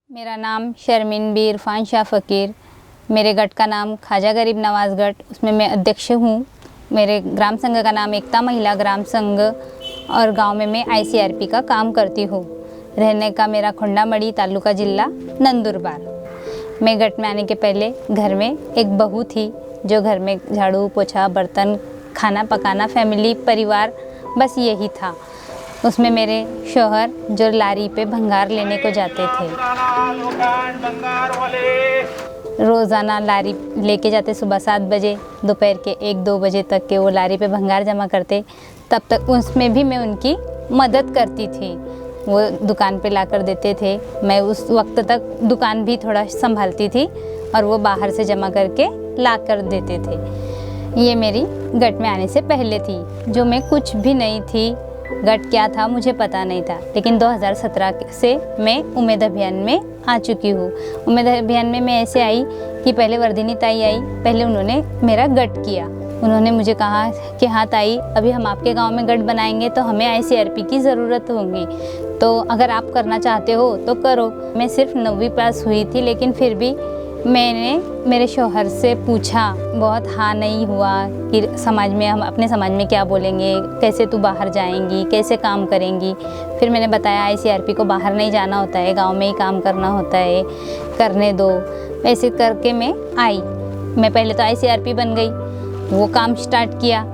मेरा नाम शर्मीन बी इरफान शाह फ़कीर। मेरे गट का नाम ख्वाजा गरीब नवाज़ गट, उसमें मैं अध्यक्ष हूँ। मेरे ग्राम संघ का नाम एकता महिला ग्राम संघ और गांव में मैं आईसीआरपी का काम करती हूँ। रहने का मेरा खुंडामड़ी तालुका जिला नंदुरबार। मैं गट में आने के पहले घर में एक बहू थी जो घर में झाड़ू पोछा बर्तन खाना पकाना फैमिली परिवार बस यही था। उसमें मेरे शौहर जो लारी पे भंगार लेने को जाते थे, रोज़ाना लारी लेके जाते सुबह 7 बजे, दोपहर के 1-2 बजे तक के वो लारी पे भंगार जमा करते। तब तक उसमें भी मैं उनकी मदद करती थी। वो दुकान पे ला कर देते थे, मैं उस वक्त तक दुकान भी थोड़ा संभालती थी और वो बाहर से जमा करके ला कर देते थे। ये मेरी गट में आने से पहले थी, जो मैं कुछ भी नहीं थी। गट क्या था मुझे पता नहीं था, लेकिन 2017 से मैं उम्मीद अभियान में आ चुकी हूँ। उम्मीद अभियान में मैं ऐसे आई कि पहले वर्धिनी ताई आई, पहले उन्होंने मेरा गट किया। उन्होंने मुझे कहा कि हाँ ताई, अभी हम आपके गांव में गट बनाएंगे तो हमें आईसीआरपी की ज़रूरत होगी, तो अगर आप करना चाहते हो तो करो। मैं सिर्फ 9वीं पास हुई थी, लेकिन फिर भी मैंने मेरे शौहर से पूछा, बहुत हाँ नहीं हुआ कि समाज में हम अपने समाज में क्या बोलेंगे, कैसे तू बाहर जाएंगी, कैसे काम करेंगी। फिर मैंने बताया आईसीआरपी को बाहर नहीं जाना होता है, गांव में ही काम करना होता है, करने दो। ऐसे करके मैं आई। मैं पहले तो आईसीआरपी बन गई, वो काम स्टार्ट किया।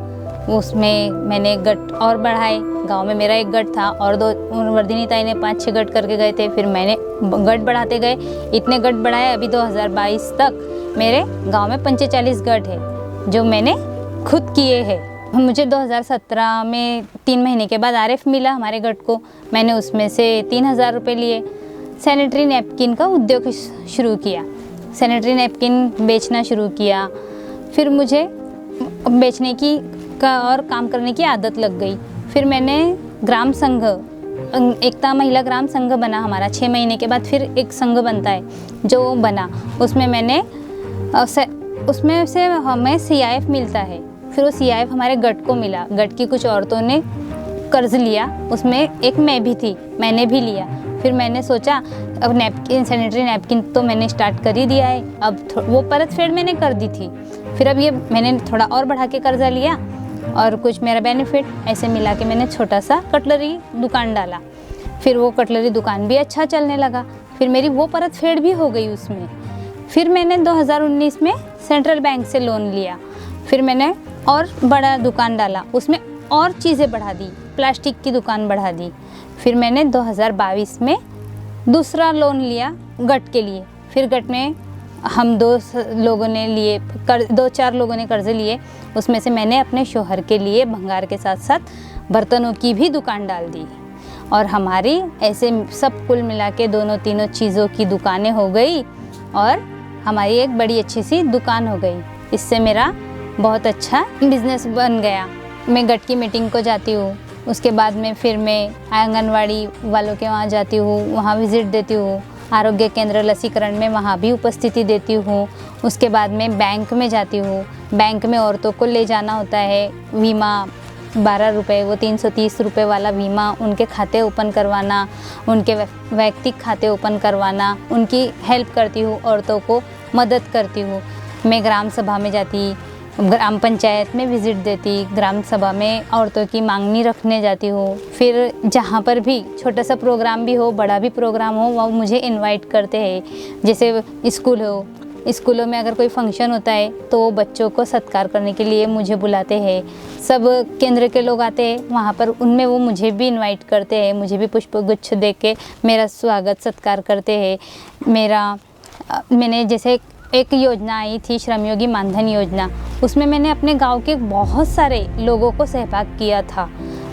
उसमें मैंने गट और बढ़ाए। गांव में मेरा एक गट था और 2 वर्धिनी ताई ने 5-6 गट करके गए थे। फिर मैंने गट बढ़ाते गए, इतने गट बढ़ाए। अभी 2022 तक मेरे गांव में 45 गट है जो मैंने खुद किए हैं। मुझे 2017 में 3 महीने के बाद आरएफ मिला हमारे गट को। मैंने उसमें से 3000 रुपये लिए। सैनिटरी नैपकिन का उद्योग शुरू किया, सैनिटरी नैपकिन बेचना शुरू किया। फिर मुझे बेचने की और काम करने की आदत लग गई। फिर मैंने ग्राम संघ एकता महिला ग्राम संघ बना हमारा। 6 महीने के बाद फिर एक संघ बनता है जो बना। उसमें मैंने उसमें से हमें सीआईएफ मिलता है। फिर वो सीआईएफ हमारे गट को मिला। गट की कुछ औरतों ने कर्ज लिया, उसमें एक मैं भी थी, मैंने भी लिया। फिर मैंने सोचा अब नैपकिन सैनिटरी नैपकिन तो मैंने स्टार्ट कर ही दिया है, अब वो परत फेड मैंने कर दी थी। फिर अब ये मैंने थोड़ा और बढ़ा के कर्जा लिया और कुछ मेरा बेनिफिट ऐसे मिला के मैंने छोटा सा कटलरी दुकान डाला। फिर वो कटलरी दुकान भी अच्छा चलने लगा। फिर मेरी वो परत फेड भी हो गई उसमें। फिर मैंने 2019 में सेंट्रल बैंक से लोन लिया। फिर मैंने और बड़ा दुकान डाला, उसमें और चीज़ें बढ़ा दी, प्लास्टिक की दुकान बढ़ा दी। फिर मैंने 2022 में दूसरा लोन लिया गट के लिए। फिर गट में हम 2 लोगों ने लिए 2-4 लोगों ने कर्ज लिए। उसमें से मैंने अपने शौहर के लिए भंगार के साथ साथ बर्तनों की भी दुकान डाल दी और हमारी ऐसे सब कुल मिला के 2-3 चीज़ों की दुकानें हो गई और हमारी एक बड़ी अच्छी सी दुकान हो गई। इससे मेरा बहुत अच्छा बिजनेस बन गया। मैं गट की मीटिंग को जाती हूँ, उसके बाद में फिर मैं आंगनवाड़ी वालों के वहाँ जाती हूँ, वहाँ विज़िट देती हूँ। आरोग्य केंद्र लसीकरण में वहाँ भी उपस्थिति देती हूँ। उसके बाद में बैंक में जाती हूँ। बैंक में औरतों को ले जाना होता है बीमा 12 रुपये, वो 330 रुपये वाला बीमा, उनके खाते ओपन करवाना, उनके वैयक्तिक खाते ओपन करवाना, उनकी हेल्प करती हूँ, औरतों को मदद करती हूँ। मैं ग्राम सभा में जाती, ग्राम पंचायत में विज़िट देती, ग्राम सभा में औरतों की मांगनी रखने जाती हूँ। फिर जहाँ पर भी छोटा सा प्रोग्राम भी हो, बड़ा भी प्रोग्राम हो, वो मुझे इनवाइट करते हैं। जैसे स्कूल हो, स्कूलों में अगर कोई फंक्शन होता है तो वो बच्चों को सत्कार करने के लिए मुझे बुलाते हैं। सब केंद्र के लोग आते हैं वहाँ पर, उनमें वो मुझे भी इनवाइट करते हैं, मुझे भी पुष्पगुच्छ दे के मेरा स्वागत सत्कार करते हैं। मैंने जैसे एक योजना आई थी श्रमयोगी मानधन योजना, उसमें मैंने अपने गांव के बहुत सारे लोगों को सहभाग किया था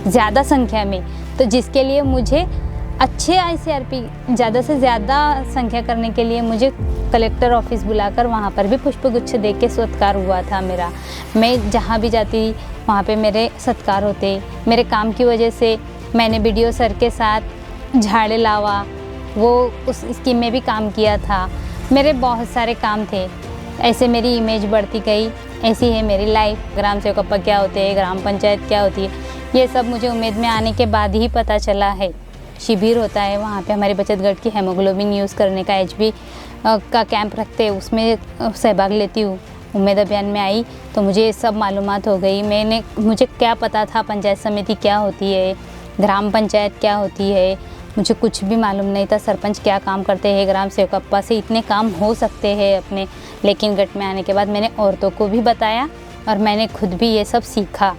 ज़्यादा संख्या में, तो जिसके लिए मुझे अच्छे आईसीआरपी ज़्यादा से ज़्यादा संख्या करने के लिए मुझे कलेक्टर ऑफिस बुलाकर वहाँ पर भी पुष्पगुच्छ दे के सत्कार हुआ था मेरा। मैं जहाँ भी जाती वहाँ पे मेरे सत्कार होते। मेरे काम की वजह से मैंने बीडीओ सर के साथ झाड़े लावा, वो उस स्कीम में भी काम किया था। मेरे बहुत सारे काम थे, ऐसे मेरी इमेज बढ़ती गई। ऐसी है मेरी लाइफ। ग्राम सेवक क्या होते हैं, ग्राम पंचायत क्या होती है, ये सब मुझे उम्मीद में आने के बाद ही पता चला है। शिविर होता है, वहाँ पे हमारे बचत गट की हेमोग्लोबिन यूज़ करने का HB का कैंप रखते हैं, उसमें सहभाग लेती हूँ। उम्मीद अभियान में आई तो मुझे ये सब मालूमात हो गई। मुझे क्या पता था पंचायत समिति क्या होती है, ग्राम पंचायत क्या होती है, मुझे कुछ भी मालूम नहीं था। सरपंच क्या काम करते हैं, ग्राम सेवक अप्पा से इतने काम हो सकते हैं अपने। लेकिन गट में आने के बाद मैंने औरतों को भी बताया और मैंने खुद भी ये सब सीखा,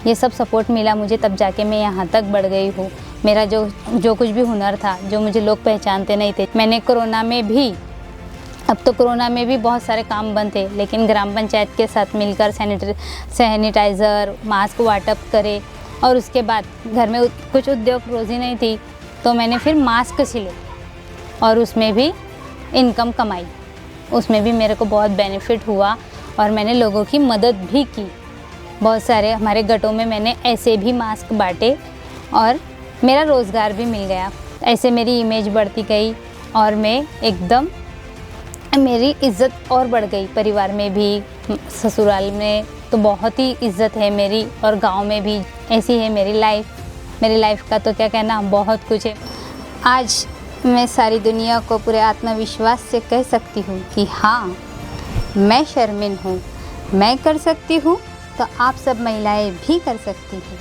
ये सब सपोर्ट मिला मुझे, तब जाके मैं यहाँ तक बढ़ गई हूँ। मेरा जो कुछ भी हुनर था, जो मुझे लोग पहचानते नहीं थे, मैंने कोरोना में भी, अब तो कोरोना में भी बहुत सारे काम बंद थे, लेकिन ग्राम पंचायत के साथ मिलकर सैनिटाइज़र, मास्क वाटअप करे। और उसके बाद घर में कुछ उद्योग रोज़ी नहीं थी तो मैंने फिर मास्क सिले और उसमें भी इनकम कमाई। उसमें भी मेरे को बहुत बेनिफिट हुआ और मैंने लोगों की मदद भी की। बहुत सारे हमारे गटों में मैंने ऐसे भी मास्क बांटे और मेरा रोज़गार भी मिल गया। ऐसे मेरी इमेज बढ़ती गई और मैं एकदम, मेरी इज़्ज़त और बढ़ गई। परिवार में भी, ससुराल में तो बहुत ही इज़्ज़त है मेरी, और गांव में भी ऐसी है मेरी लाइफ का तो क्या कहना, बहुत कुछ है। आज मैं सारी दुनिया को पूरे आत्मविश्वास से कह सकती हूँ कि हाँ, मैं शर्मिन हूँ, मैं कर सकती हूँ तो आप सब महिलाएं भी कर सकती हैं।